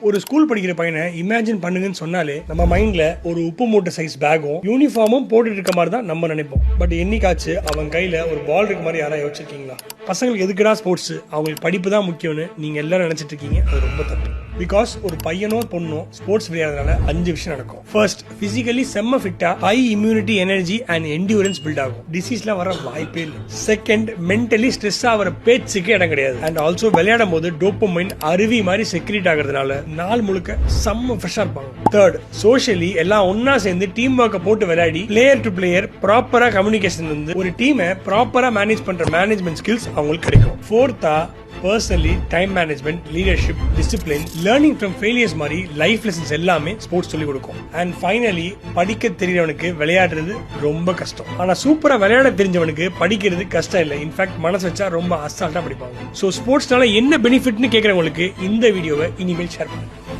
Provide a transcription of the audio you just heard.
ஒரு ஸ்கூல் படிக்கிற பையனை இமேஜின் பண்ணுங்கன்னு சொன்னாலே நம்ம மைண்ட்ல ஒரு உப்பு மூட்டை சைஸ் பேக்கும் யூனிஃபார்மும் போட்டுட்டு இருக்க மாதிரி தான் நம்ம நினைப்போம். பட் என்னைக்காச்சு அவன் கையில ஒரு பால் இருக்க மாதிரி யாராவது யோசிச்சிருக்கீங்களா? பசங்களுக்கு எதுக்குடா ஸ்போர்ட்ஸ், அவங்களுக்கு படிப்பு தான் முக்கியம்னு நீங்க எல்லாரும் நினைச்சிட்டு இருக்கீங்க. அது ரொம்ப தப்பு. பிகாஸ் ஒரு பையனோ பொண்ணோ ஸ்போர்ட்ஸ் விளையாடுறதுனால 5 விஷயம் நடக்கும். ஃபர்ஸ்ட், பிசிக்கலி செம்ம ஃபிட்டா high immunity, energy and endurance build ஆகும். டிசீஸ்லாம் வர வாய்ப்பே இல்லை. செகண்ட், மென்டலி ஸ்ட்ரெஸ் ஆகிற பேச்சுக்கு இடம் கிடையாது. அண்ட் ஆல்சோ விளையாடும் போது டோபமைன் அருவி மாதிரி செக்ரீட் ஆகிறதுனால நாள் முழுக்க செம்ம ஃப்ரெஷ்ஷா இருப்பாங்க. தேர்ட், சோஷியலி எல்லாம் ஒன்னா சேர்ந்து டீம் ஒர்க்கை போட்டு விளையாடி பிளேயர் டு பிளேயர் ப்ராப்பரா கம்யூனிகேஷன் வந்து ஒரு டீமை ப்ராப்பரா மேனேஜ் பண்ற மேனேஜ்மெண்ட் ஸ்கில்ஸ் அவங்களுக்கு கிடைக்கும். ஃபோர்த்தா, personally time management, leadership, discipline, learning from failures மாதிரி லைஃப் லெசன்ஸ் எல்லாமே ஸ்போர்ட்ஸ் சொல்லி கொடுக்கும். அண்ட் ஃபைனலி, படிக்க தெரியறவனுக்கு விளையாடுறது ரொம்ப கஷ்டம். ஆனா சூப்பரா விளையாட தெரிஞ்சவனுக்கு படிக்கிறது கஷ்டம் இல்லை. இன்ஃபேக்ட் மனசு வச்சா ரொம்ப அசால்ட்டா படிப்பாங்க. ஸோ ஸ்போர்ட்ஸ்னால என்ன பெனிஃபிட்னு கேட்கறவங்களுக்கு இந்த வீடியோவை இனிமேல் ஷேர் பண்ணுங்க.